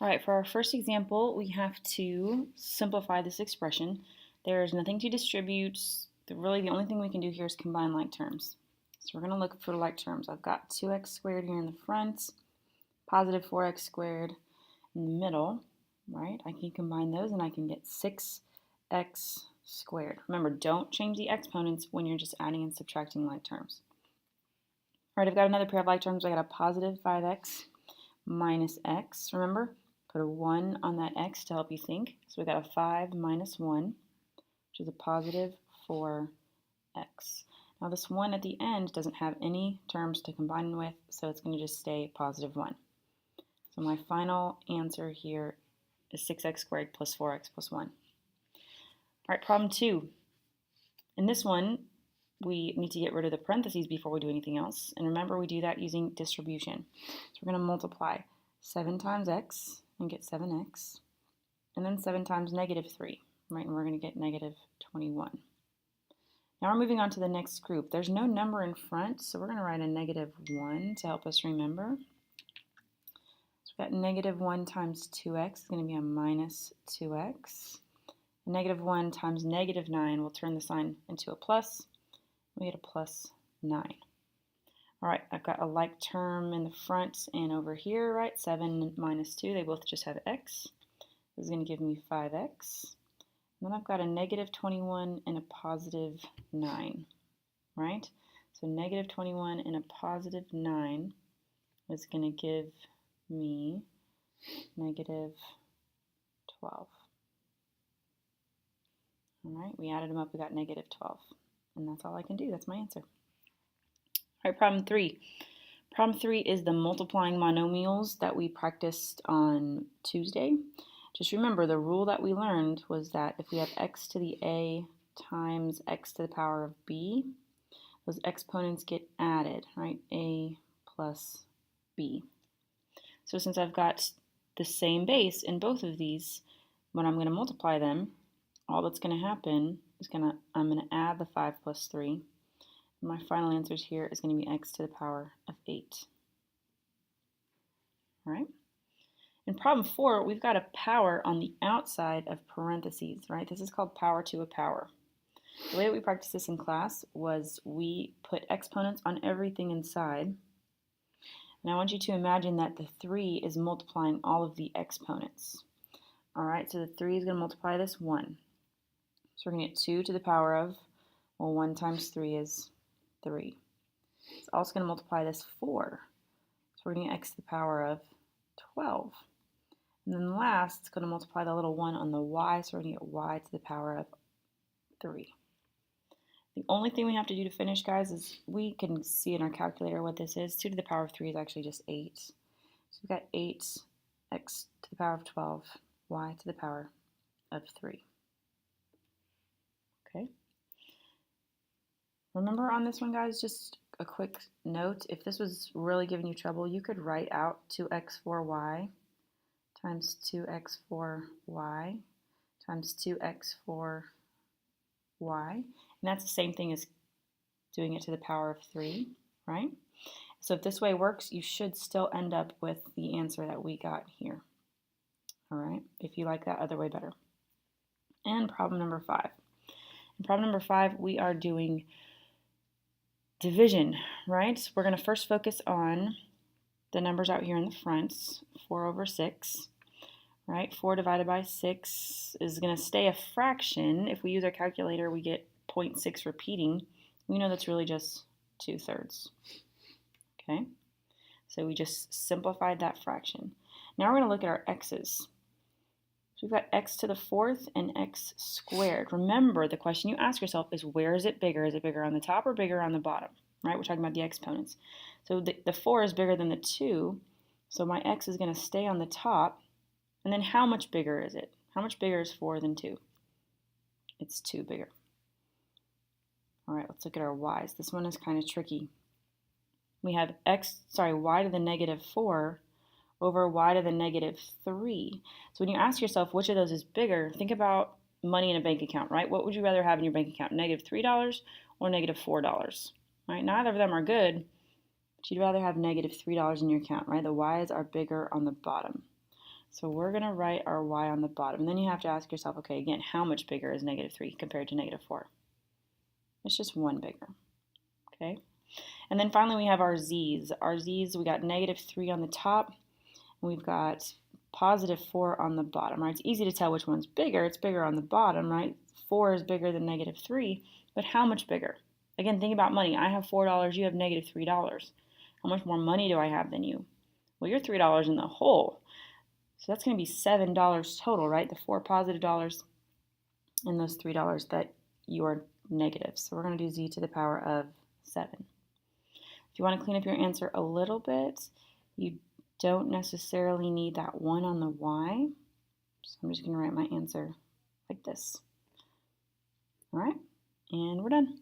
All right, for our first example, we have to simplify this expression. There's nothing to distribute. Really, the only thing we can do here is combine like terms. So we're going to look for like terms. I've got 2x squared here in the front, positive 4x squared in the middle, right? I can combine those and I can get 6x squared. Remember, don't change the exponents when you're just adding and subtracting like terms. All right, I've got another pair of like terms. I got a positive 5x minus x. Remember, put a 1 on that x to help you think. So we got a 5 minus 1, which is a positive 4x. Now this 1 at the end doesn't have any terms to combine with, so it's going to just stay positive 1. So my final answer here is 6x squared plus 4x plus 1. All right, problem 2. In this one, we need to get rid of the parentheses before we do anything else. And remember, we do that using distribution. So we're going to multiply 7 times x and get 7x, and then 7 times negative 3, right? And we're going to get negative 21. Now we're moving on to the next group. There's no number in front, so we're going to write a negative 1 to help us remember. So we've got negative 1 times 2x is going to be a minus 2x. Negative 1 times negative 9 will turn the sign into a plus. We get a plus 9. All right, I've got a like term in the front and over here, right? 7 minus 2, they both just have x. This is going to give me 5x. And then I've got a negative 21 and a positive 9, right? So negative 21 and a positive 9 is going to give me negative 12. All right, we added them up, we got negative 12. And that's all I can do, that's my answer. All right, problem 3. Problem 3 is the multiplying monomials that we practiced on Tuesday. Just remember, the rule that we learned was that if we have x to the a times x to the power of b, those exponents get added, right? A plus b. So since I've got the same base in both of these, when I'm going to multiply them, all that's going to happen is I'm going to add the 5 plus 3. My final answer here is going to be x to the power of 8. All right. In problem 4, we've got a power on the outside of parentheses, right? This is called power to a power. The way that we practiced this in class was we put exponents on everything inside. And I want you to imagine that the 3 is multiplying all of the exponents. All right, so the 3 is going to multiply this 1. So we're going to get 2 to the power of, well, 1 times 3 is 3. It's also going to multiply this 4. So we're going to get x to the power of 12. And then last, it's going to multiply the little 1 on the y, so we're going to get y to the power of 3. The only thing we have to do to finish, guys, is we can see in our calculator what this is. 2 to the power of 3 is actually just 8. So we've got 8x to the power of 12, y to the power of 3. Okay. Remember on this one, guys, just a quick note. If this was really giving you trouble, you could write out 2x4y times 2x4y times 2x4y. And that's the same thing as doing it to the power of 3, right? So if this way works, you should still end up with the answer that we got here. All right, if you like that other way better. And problem number 5. In problem number 5, we are doing division, right? We're going to first focus on the numbers out here in the front, 4 over 6, right? 4 divided by 6 is going to stay a fraction. If we use our calculator, we get 0.6 repeating. We know that's really just 2/3. Okay? So we just simplified that fraction. Now we're going to look at our x's. So we've got x to the 4th and x squared. Remember, the question you ask yourself is, where is it bigger? Is it bigger on the top or bigger on the bottom? Right? We're talking about the exponents. So the 4 is bigger than the 2, so my x is going to stay on the top. And then how much bigger is it? How much bigger is 4 than 2? It's 2 bigger. All right, let's look at our y's. This one is kind of tricky. We have y to the negative 4 over y to the negative 3. So when you ask yourself which of those is bigger, think about money in a bank account, right? What would you rather have in your bank account, negative $3 or negative $4? Right? Neither of them are good, but you'd rather have negative $3 in your account, right? The y's are bigger on the bottom. So we're going to write our y on the bottom. And then you have to ask yourself, okay, again, how much bigger is negative 3 compared to negative 4? It's just 1 bigger, okay? And then finally we have our z's. Our z's, we got negative 3 on the top, and we've got positive 4 on the bottom, right? It's easy to tell which one's bigger. It's bigger on the bottom, right? 4 is bigger than negative 3, but how much bigger? Again, think about money. I have $4, you have negative $3. How much more money do I have than you? Well, you're $3 in the hole. So that's going to be $7 total, right? The 4 positive dollars and those $3 that you are negative. So we're going to do z to the power of 7. If you want to clean up your answer a little bit, you don't necessarily need that 1 on the y. So I'm just going to write my answer like this. All right, and we're done.